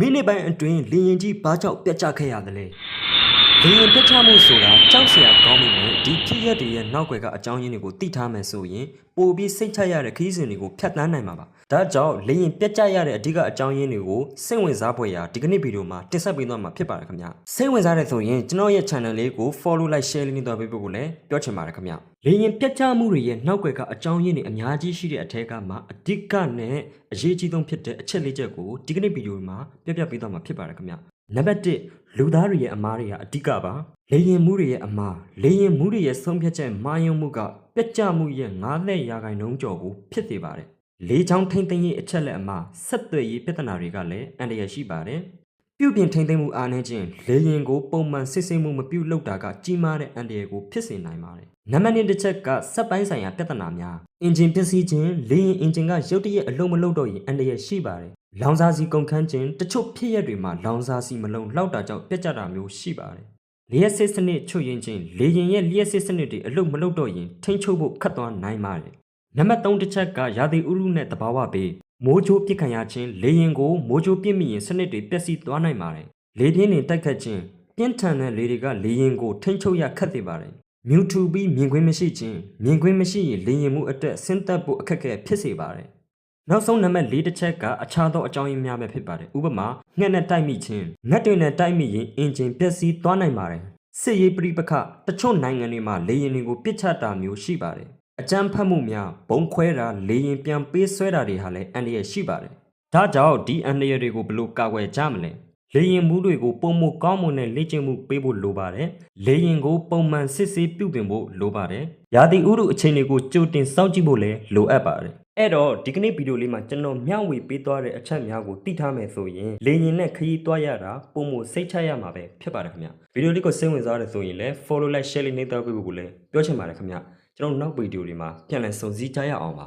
မိနစ်ပိုင်းအတွင်းလေရင်ကြီးဘာကြောင့်ပြတ်ကျခဲ့ရသလဲလေရင်ပြတ်ကျမှုဆိုတာကြောက်စရာကောင်းနေတယ်ဒီဖြစ်ရက်တွေရဲ့နောက်ွယ်ကအကြောင်းရင်းတွေကိုသိထားမယ်ဆိုရင်ပိုပြီးစိတ်ချရတဲ့ခရီးစဉ်တွေကိုဖြတ်သန်းနိုင်မှာပါဒါကြောင့်လေရင်ပြတ်ကျရတဲ့အဓိကအကြောင်းရင်းတွေကိုစိတ်ဝင်စားဖွယ်ရာဒီကနေ့ဗီဒီယိုမှာတင်ဆက်ပေးသွားမှာဖြစ်ပါတယ်ခင်ဗျစိတ်ဝင်စားတဲ့ဆိုရင်ကျွန်တော်ရဲ့ channel လေးကို follow like share လေးနဲ့တော့ပေးဖို့ကိုလည်းပြောချင်ပါတယ်ခင်ဗျလေရင်ပြတ်ကျမှုတွေရဲ့နောက်ွယ်ကအကြောင်းရင်းတွေအများကြီးရှိတဲ့အထက်ကမှအဓိကနဲ့အရေးကြီးဆုံးဖြစ်တဲ့အချက်လေးချက်ကိုဒီကနေ့ဗီဒီယိုမှာပြပြပေးသွားမှာဖြစ်ပါတယ်ခင်ဗျနံပါတ်1လူသားတွေရဲ့အမားတွေကအဓိကပါလေရင်မှုတွေရဲ့အမားလေရင်မှုတွေရဲ့ဆုံးဖြတ်ချက်မာယုံမှုကပြတ်ကျမှုရဲ့90%ကျော်ကိုဖြစ်စေပါတယ်လေချောင်းထိမ့်သိမ်းရေးအချက်လက်အမားဆက်သွယ်ရေးပြဿနာတွေကလည်းအန္တရာယ်ရှိပါတယ်ပြုပြင်ထိမ့်သိမ်းမှုအားနည်းခြင်းလေရင်ကိုပုံမှန်စစ်ဆေးမှုမပြုလုပ်တာကကြီးမားတဲ့အန္တရာယ်ကိုဖြစ်စေနိုင်ပါတယ်နံပါတ်2တစ်ချက်ကစက်ပိုင်းဆိုင်ရာပြဿနာများအင်ဂျင်ပျက်စီးခြင်းလေရင်အင်ဂျင်ကရုတ်တရက်အလုံးမလုံးတော့ရင်အန္တရာယ်ရှိပါတယ်လောင်စာဆီကုန်ခန်းခြင်းတချို့ဖြစ်ရက်တွေမှာလောင်စာဆီမလုံးလောက်တာကြောင့်ပြတ်ကျတာမျိုးရှိပါတယ်လျှက်စစ်စနစ်ချွတ်ယင်းခြင်းလေရင်ရဲ့လျှက်စစ်စနစ်တွေအလုံးမလုံးတော့ရင်ထိန်းချုပ်ဖို့ခက်သွားနိုင်ပါတယ်နံပါတ်3တစ်ချက်ကရာသီဥတုနဲ့တဘာဝဘေးမိုးချိုးပစ်ခံရခြင်းလေရင်ကိုမိုးချိုးပစ်မိရင်စနစ်တွေပျက်စီးသွားနိုင်ပါတယ်လေပြင်းတွေတိုက်ခတ်ခြင်းပြင်းထန်တဲ့လေတွေကလေရင်ကိုထိန်းချုပ်ရခက်စေပါတယ်မြူထူပြီးမြင်ကွင်းမရှိခြင်းမြင်ကွင်းမရှိရင်လေရင်မှုအတွက်ဆင်းသက်ဖို့အခက်အခဲဖြစ်စေပါတယ်နောက်ဆုံးနံပါတ်4တစ်ချက်ကအခြားသောအကြောင်းရင်းများပဲဖြစ်ပါတယ်ဥပမာငှက်နဲ့တိုက်မိခြင်းငှက်တွေနဲ့တိုက်မိရင်အင်ဂျင်ပျက်စီးသွားနိုင်ပါတယ်စစ်ရေးပဋိပက္ခတချို့နိုင်ငံတွေမှာလေရင်တွေကိုပစ်ချတာမျိုးရှိပါတယ်အကြမ်းဖက်မှုများဘုံခွဲတာလေရင်ပြန်ပေးဆွဲတာတွေဟာလည်းအန္တရာယ်ရှိပါတယ်ဒါကြောင့်ဒီအန္တရာယ်တွေကိုဘယ်လိုကာကွယ်ကြမလဲလေရင်မှုတွေကိုပုံမကောင်းမွန်တဲ့လေ့ကျင့်မှုပေးဖို့လိုပါတယ်လေရင်ကိုပုံမှန်စစ်ဆေးပြုပြင်ဖို့လိုပါတယ်ရာသီဥတုအခြေအနေကိုကြိုတင်စောင့်ကြည့်ဖို့လည်းလိုအပ်ပါတယ်အဲ့တော့ဒီကနေ့ဗီဒီယိုလေးမှာကျွန်တော်မျှဝေပေးသွားတဲ့အချက်များကိုသိထားမယ်ဆိုရင်လေရင်နဲ့ခရီးသွားရတာပုံမစိတ်ချရမှာပဲဖြစ်ပါတယ်ခင်ဗျဗီဒီယိုလေးကိုစိတ်ဝင်စားတယ်ဆိုရင်လည်း follow like share လေးနှိပ်တော့ပေးဖို့ကိုလည်းပြောချင်ပါတယ်ခင်ဗျကျွန်တော်နောက်ဗီဒီယိုတွေမှာပြန်လည်ဆုံစည်းကြရအောင်ပါ